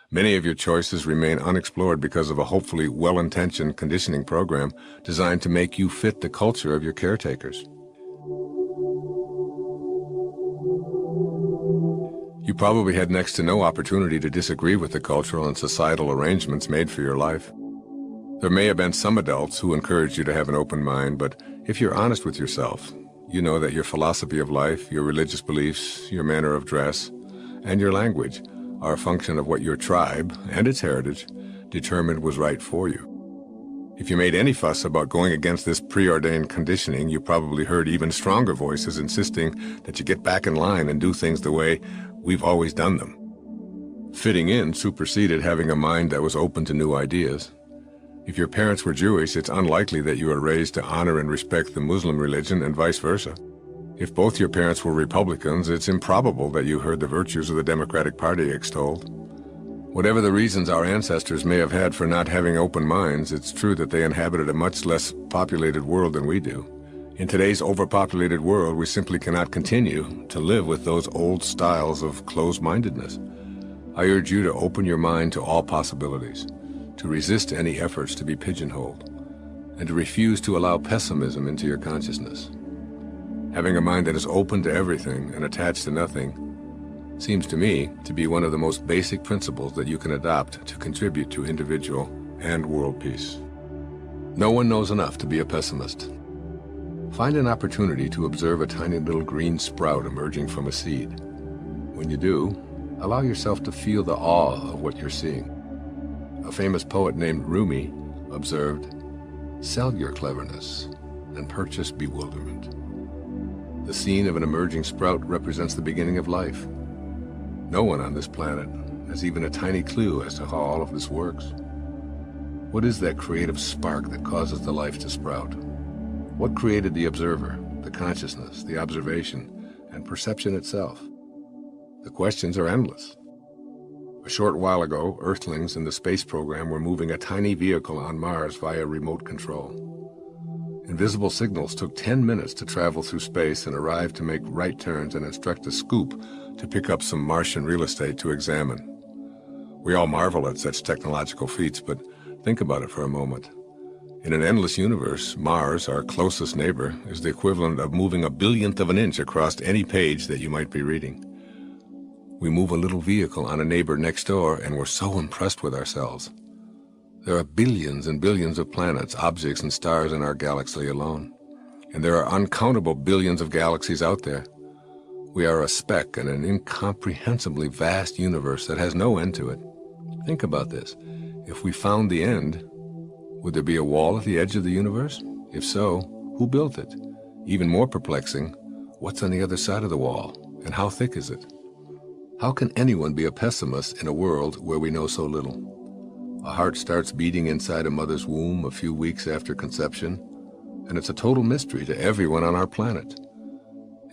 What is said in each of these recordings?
Many of your choices remain unexplored because of a hopefully well-intentioned conditioning program designed to make you fit the culture of your caretakers. You probably had next to no opportunity to disagree with the cultural and societal arrangements made for your life. There may have been some adults who encouraged you to have an open mind, but if you're honest with yourself, you know that your philosophy of life, your religious beliefs, your manner of dress, and your language are a function of what your tribe and its heritage determined was right for you. If you made any fuss about going against this preordained conditioning, you probably heard even stronger voices insisting that you get back in line and do things the way we've always done them. Fitting in superseded having a mind that was open to new ideas. If your parents were Jewish, it's unlikely that you were raised to honor and respect the Muslim religion and vice versa. If both your parents were Republicans, it's improbable that you heard the virtues of the Democratic Party extolled. Whatever the reasons our ancestors may have had for not having open minds, it's true that they inhabited a much less populated world than we do. In today's overpopulated world, we simply cannot continue to live with those old styles of closed-mindedness. I urge you to open your mind to all possibilities, to resist any efforts to be pigeonholed, and to refuse to allow pessimism into your consciousness. Having a mind that is open to everything and attached to nothing seems to me to be one of the most basic principles that you can adopt to contribute to individual and world peace. No one knows enough to be a pessimist. Find an opportunity to observe a tiny little green sprout emerging from a seed. When you do, allow yourself to feel the awe of what you're seeing. A famous poet named Rumi observed, "Sell your cleverness and purchase bewilderment." The scene of an emerging sprout represents the beginning of life. No one on this planet has even a tiny clue as to how all of this works. What is that creative spark that causes the life to sprout? What created the observer, the consciousness, the observation, and perception itself? The questions are endless. A short while ago, Earthlings in the space program were moving a tiny vehicle on Mars via remote control. Invisible signals took 10 minutes to travel through space and arrive to make right turns and instruct a scoop to pick up some Martian real estate to examine. We all marvel at such technological feats, but think about it for a moment. In an endless universe, Mars, our closest neighbor, is the equivalent of moving a billionth of an inch across any page that you might be reading. We move a little vehicle on a neighbor next door, and we're so impressed with ourselves. There are billions and billions of planets, objects, and stars in our galaxy alone. And there are uncountable billions of galaxies out there. We are a speck in an incomprehensibly vast universe that has no end to it. Think about this. If we found the end, would there be a wall at the edge of the universe? If so, who built it? Even more perplexing, what's on the other side of the wall, and how thick is it? How can anyone be a pessimist in a world where we know so little? A heart starts beating inside a mother's womb a few weeks after conception, and it's a total mystery to everyone on our planet.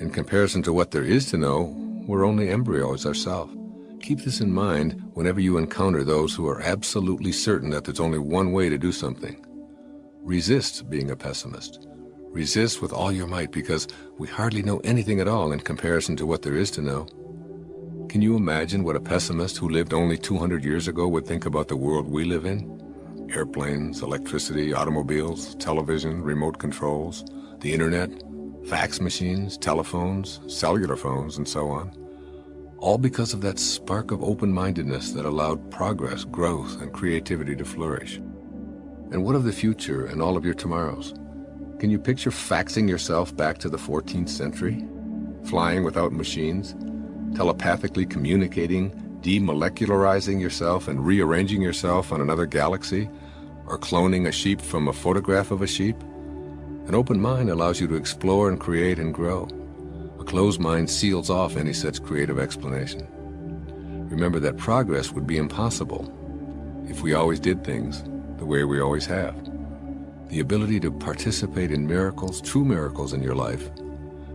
In comparison to what there is to know, we're only embryos ourselves. Keep this in mind whenever you encounter those who are absolutely certain that there's only one way to do something. Resist being a pessimist. Resist with all your might, because we hardly know anything at all in comparison to what there is to know. Can you imagine what a pessimist who lived only 200 years ago would think about the world we live in? Airplanes, electricity, automobiles, television, remote controls, the internet, fax machines, telephones, cellular phones, and so on. All because of that spark of open-mindedness that allowed progress, growth, and creativity to flourish. And what of the future and all of your tomorrows? Can you picture faxing yourself back to the 14th century? Flying without machines? Telepathically communicating, demolecularizing yourself and rearranging yourself on another galaxy? Or cloning a sheep from a photograph of a sheep? An open mind allows you to explore and create and grow. A closed mind seals off any such creative explanation. Remember that progress would be impossible if we always did things the way we always have. The ability to participate in miracles, true miracles in your life,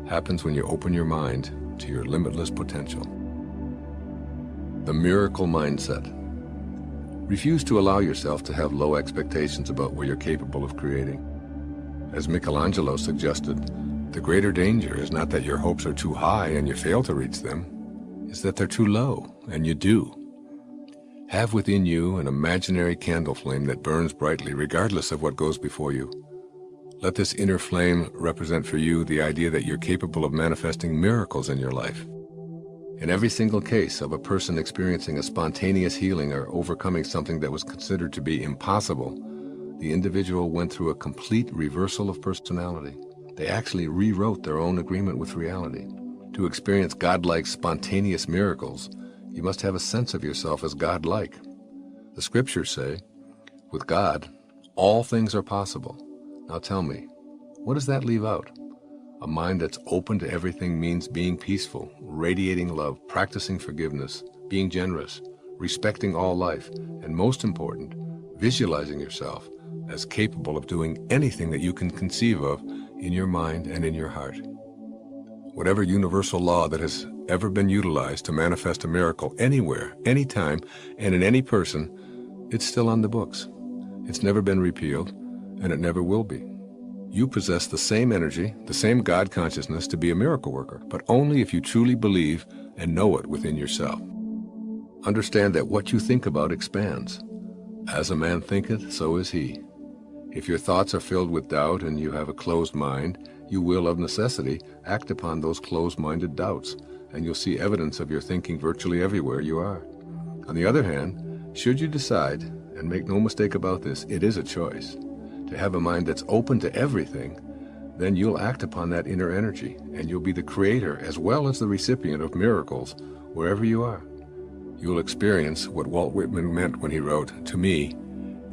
happens when you open your mind to your limitless potential. The miracle mindset. Refuse to allow yourself to have low expectations about what you're capable of creating. As Michelangelo suggested, the greater danger is not that your hopes are too high and you fail to reach them, it's that they're too low and you do. Have within you an imaginary candle flame that burns brightly regardless of what goes before you. Let this inner flame represent for you the idea that you're capable of manifesting miracles in your life. In every single case of a person experiencing a spontaneous healing or overcoming something that was considered to be impossible, the individual went through a complete reversal of personality. They actually rewrote their own agreement with reality. To experience godlike spontaneous miracles, you must have a sense of yourself as godlike. The scriptures say, with God, all things are possible. Now tell me, what does that leave out? A mind that's open to everything means being peaceful, radiating love, practicing forgiveness, being generous, respecting all life, and most important, visualizing yourself as capable of doing anything that you can conceive of in your mind and in your heart. Whatever universal law that has ever been utilized to manifest a miracle anywhere, anytime, and in any person, it's still on the books. It's never been repealed, and it never will be. You possess the same energy, the same God consciousness to be a miracle worker, but only if you truly believe and know it within yourself. Understand that what you think about expands. As a man thinketh, so is he. If your thoughts are filled with doubt and you have a closed mind, you will, of necessity, act upon those closed-minded doubts, and you'll see evidence of your thinking virtually everywhere you are. On the other hand, should you decide, and make no mistake about this, it is a choice, to have a mind that's open to everything, then you'll act upon that inner energy, and you'll be the creator as well as the recipient of miracles wherever you are. You'll experience what Walt Whitman meant when he wrote, "To me,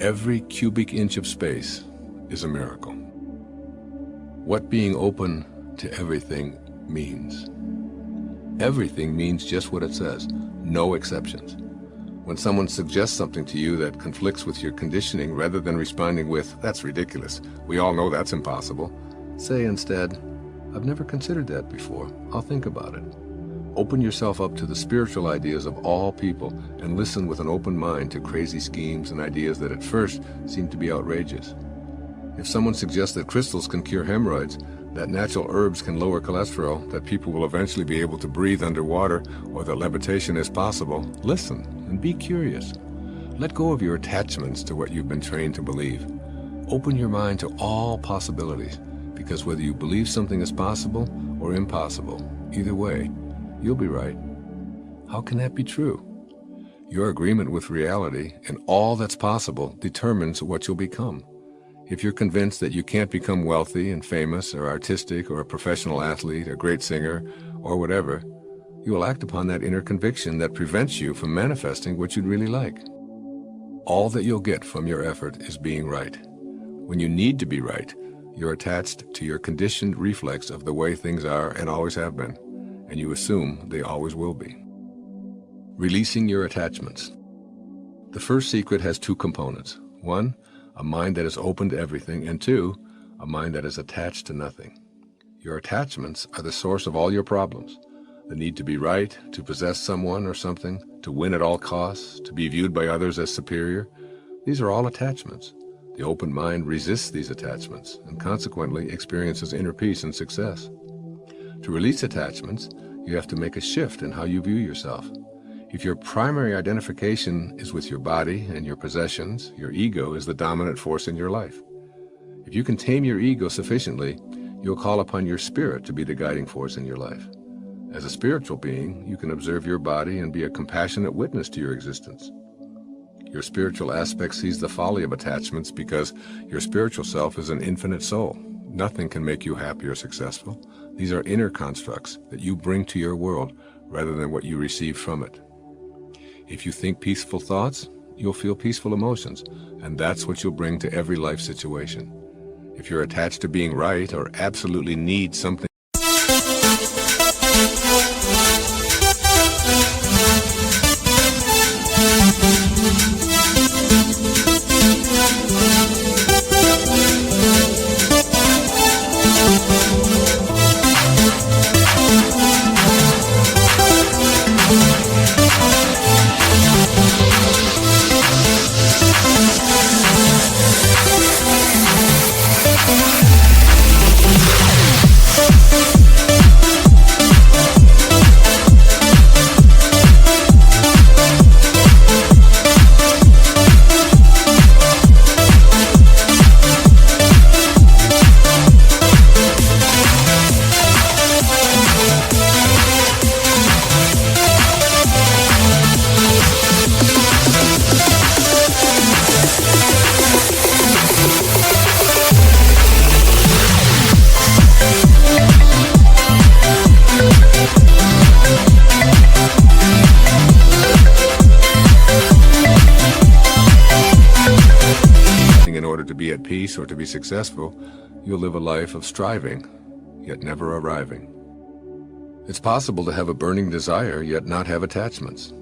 every cubic inch of space is a miracle." What being open to everything means. Everything means just what it says, no exceptions. When someone suggests something to you that conflicts with your conditioning, rather than responding with, "That's ridiculous, we all know that's impossible," say instead, "I've never considered that before, I'll think about it." Open yourself up to the spiritual ideas of all people and listen with an open mind to crazy schemes and ideas that at first seem to be outrageous. If someone suggests that crystals can cure hemorrhoids, that natural herbs can lower cholesterol, that people will eventually be able to breathe underwater, or that levitation is possible, listen and be curious. Let go of your attachments to what you've been trained to believe. Open your mind to all possibilities, because whether you believe something is possible or impossible, either way, you'll be right. How can that be true? Your agreement with reality and all that's possible determines what you'll become. If you're convinced that you can't become wealthy and famous or artistic or a professional athlete, a great singer, or whatever, you will act upon that inner conviction that prevents you from manifesting what you'd really like. All that you'll get from your effort is being right. When you need to be right, you're attached to your conditioned reflex of the way things are and always have been, and you assume they always will be. Releasing your attachments. The first secret has two components. One, a mind that is open to everything, and two, a mind that is attached to nothing. Your attachments are the source of all your problems. The need to be right, to possess someone or something, to win at all costs, to be viewed by others as superior. These are all attachments. The open mind resists these attachments and consequently experiences inner peace and success. To release attachments, you have to make a shift in how you view yourself. If your primary identification is with your body and your possessions, your ego is the dominant force in your life. If you can tame your ego sufficiently, you'll call upon your spirit to be the guiding force in your life. As a spiritual being, you can observe your body and be a compassionate witness to your existence. Your spiritual aspect sees the folly of attachments because your spiritual self is an infinite soul. Nothing can make you happy or successful. These are inner constructs that you bring to your world rather than what you receive from it. If you think peaceful thoughts, you'll feel peaceful emotions, and that's what you'll bring to every life situation. If you're attached to being right or absolutely need something to be at peace or to be successful, you'll live a life of striving, yet never arriving. It's possible to have a burning desire, yet not have attachments.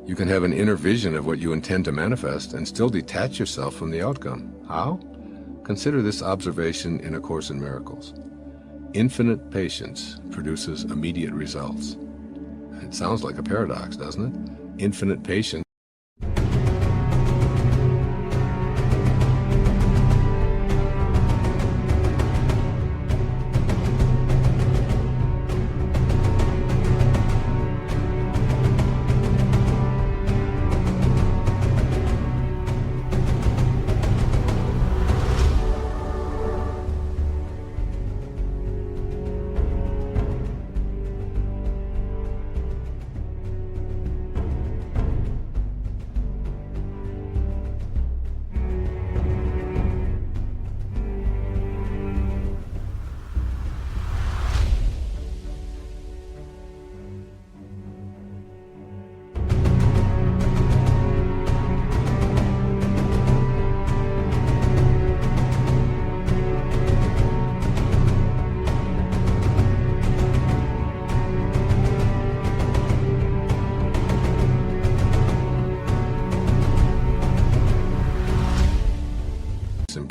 You can have an inner vision of what you intend to manifest and still detach yourself from the outcome. How? Consider this observation in A Course in Miracles. Infinite patience produces immediate results. It sounds like a paradox, doesn't it? Infinite patience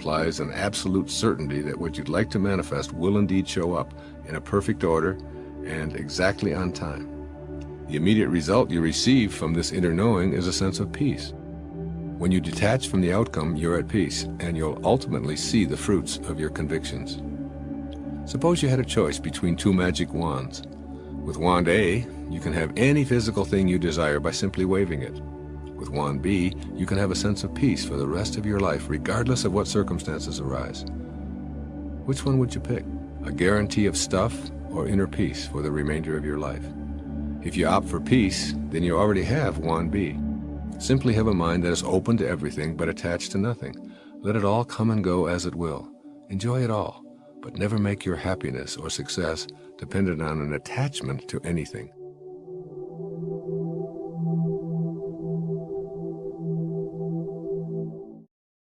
implies an absolute certainty that what you'd like to manifest will indeed show up in a perfect order and exactly on time. The immediate result you receive from this inner knowing is a sense of peace. When you detach from the outcome, you're at peace, and you'll ultimately see the fruits of your convictions. Suppose you had a choice between two magic wands. With wand A, you can have any physical thing you desire by simply waving it. With wand B, you can have a sense of peace for the rest of your life, regardless of what circumstances arise. Which one would you pick? A guarantee of stuff or inner peace for the remainder of your life? If you opt for peace, then you already have wand B. Simply have a mind that is open to everything but attached to nothing. Let it all come and go as it will. Enjoy it all, but never make your happiness or success dependent on an attachment to anything.